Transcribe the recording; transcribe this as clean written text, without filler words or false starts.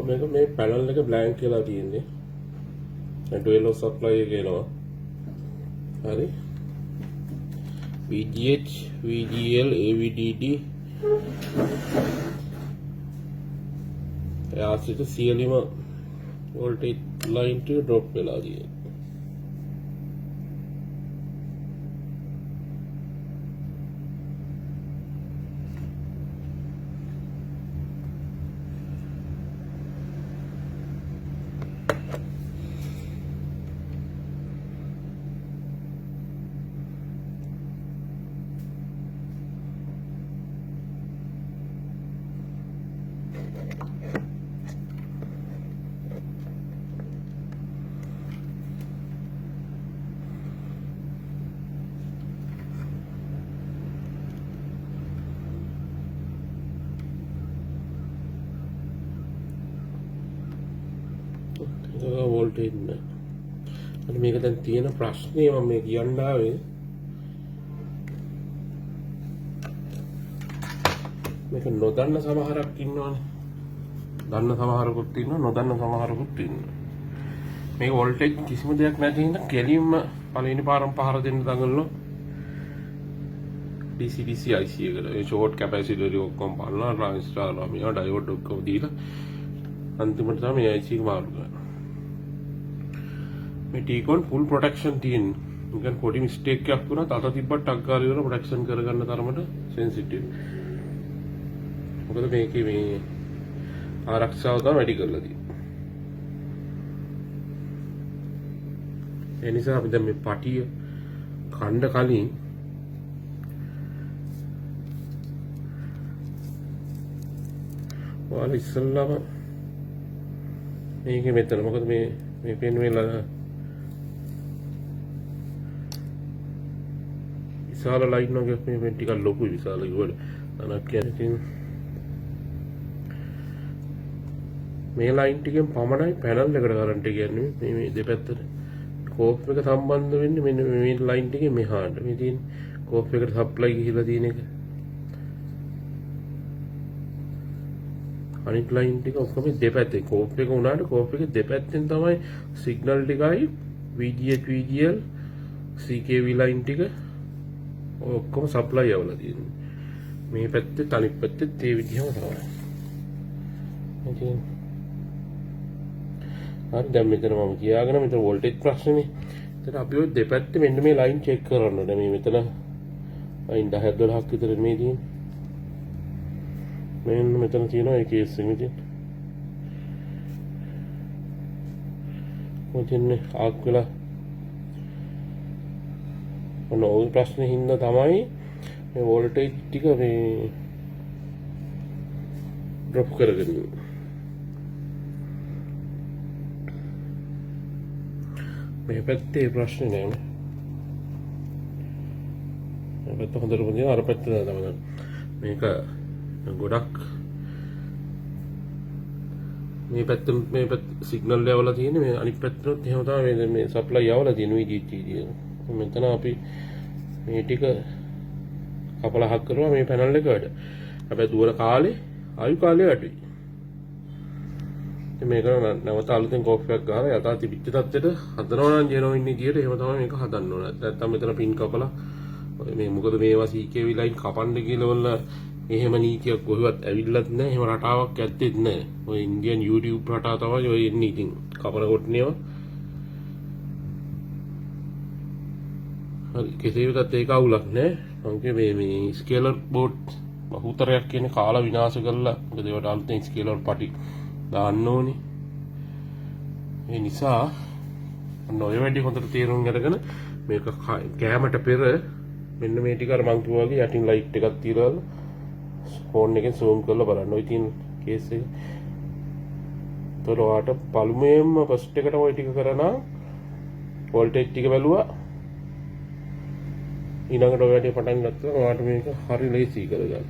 මේක මේ පැනල් එක බ්ලැන්ක් කියලා තියෙන්නේ. ඩුවල් සප්ලයි එක එනවා. හරි. VGH, VGL, AVDD ආසිත සියලුම වෝල්ටේජ් ලයින් ටික ඩ්‍රොප් වෙලා තියෙනවා. වෝල්ටේජ් නෑ. අනේ මේක දැන් තියෙන ප්‍රශ්නේ මම මේ කියන්න ආවේ මේක නොදන්න සමහරක් ඉන්නවනේ. දන්න සමහරකුත් ඉන්නවා, නොදන්න සමහරකුත් ඉන්නවා. මේ වෝල්ටේජ් කිසිම දෙයක් නැති හින්දා කෙලින්ම පළවෙනි පාරම පහර දෙන්න දඟලනවා. DC IC එකට ඒ ෂෝට් කැපැසිටර් ඔක්කොම බලනවා, ට්‍රාන්සිස්ටර් මේවා ඩයෝඩ් ඔක්කොම දීලා අන්තිමට තමයි මේ IC එක මාරු කරන්නේ. මේ T-con full protection තියෙන. නිකන් පොඩි මිස්ටේක් එකක් වුණත් අත තිබ්බට ටක් ගාලා ඉවර ප්‍රොටෙක්ෂන් කරගන්න තරමට සෙන්සිටිව්. මොකද මේකේ මේ ආරක්ෂාව තමයි වැඩි කරලා තියෙන්නේ. ඒ නිසා අපි දැන් මේ පටිය කණ්ඩ කලින් ඔයාලා ඉස්සල්ලාම මේකේ මෙතන මොකද මේ පෙන් වෙලා විශාල ලයින් එකක් මේ ටිකක් ලොකුයි විශාල ඉවල අනක් කියන්නේ මේ ලයින් ටිකෙන් පමණයි පැනල් එකට කරන්ට් එක යන්නේ මේ දෙපැත්තට කෝප් එක සම්බන්ධ වෙන්නේ මෙන්න මේ ලයින් ටිකේ මෙහාට මේ තියෙන කෝප් එකට සප්ලයි ගිහිලා තියෙන එක අනිත් ලයින් ටික ඔක්කොම දෙපැත්තේ කෝප් එක උනාට කෝප් එකේ දෙපැත්තෙන් තමයි සිග්නල් ටිකයි VGH VGL CKV ලයින් ටික ඔක්කොම සප්ලයි යවලා තියෙන්නේ. මේ පැත්තේ අනිත් පැත්තේ ඒ විදිහම තමයි. ඉතින් හරි දැන් මෙතන මම කියාගෙන මෙතන වෝල්ටේජ් ප්‍රශ්නේ. එතන අපි ඔය දෙපැත්තේ මෙන්න මේ ලයින් චෙක් කරන්න ඕනේ. මේ මෙතන ලයින් 10 12ක් විතර මේ තියෙන්නේ. මෙන්න මෙතන තියෙනවා ඒ කේස් එක ඉතින්. මොකදන්නේ ආක් වෙලා ඔන්න ওই ප්‍රශ්නේ හින්දා තමයි මේ වෝල්ටේජ් ටික මේ ඩ්‍රොප් කරගෙන මේ පැත්තේ ප්‍රශ්නේ නෑ මේ පැත්ත හොඳට පොදින අර පැත්ත තමයි මේක ගොඩක් මේ පැත්ත සිග්නල් යවලා තියෙන්නේ මේ අනිත් පැත්තට එහෙම තමයි මේ සප්ලයි යවලා තියෙන VGT කියන මෙතන අපි මේ ටික කපලා හක් කරනවා මේ පැනල් එකට. හැබැයි දුර කාලේ ආයු කාලය අඩුයි. ඉතින් මේක නැවත අලුතෙන් කෝප් එකක් ගහලා යථා තිබිච්ච තත්ත්වෙට හදනවා නම් ජෙනෝයින් විදියට එහෙම තමයි මේක හදන්න ඕන. නැත්නම් මෙතන පින් කපලා මේ මොකද මේවා CKV ලයින් කපන්න කියලා වල එහෙම නීතියක් කොහෙවත් ඇවිල්ලත් නැහැ. එහෙම රටාවක් ඇත්තෙත් නැහැ. ඔය ඉන්දියන් YouTube රටා තමයි ඔය එන්නේ ඉතින් කපන කොටනේවා. හරි කෙසේ වෙතත් ඒක අවුලක් නෑ. මම මේ ස්කේලර් බෝඩ් බහුතරයක් කියන්නේ කාලා විනාශ කරලා මොකද ඒවට අලුතෙන් ස්කේල් වල පටි දාන්න ඕනේ. ඒ නිසා ඔන්න ඔය වැඩි හොඳට තේරුම් අරගෙන මේක කෑමට පෙර මෙන්න මේ ටික අර මං කිව්වා වගේ යටින් ලයිට් එකක් තියලා ෆෝන් එකෙන් zoom කරලා බලන්න. ඔය තියෙන කේස් එක. ඒතකොට ඔයාට පළමුවෙන්ම ෆස්ට් එකට ඔය ටික කරනා වෝල්ටේජ් ටික බැලුවා. ඊළඟට ඔය වැඩි පටන් ගත්තා. ඔයාට මේක හරි ලේසි කරගන්න.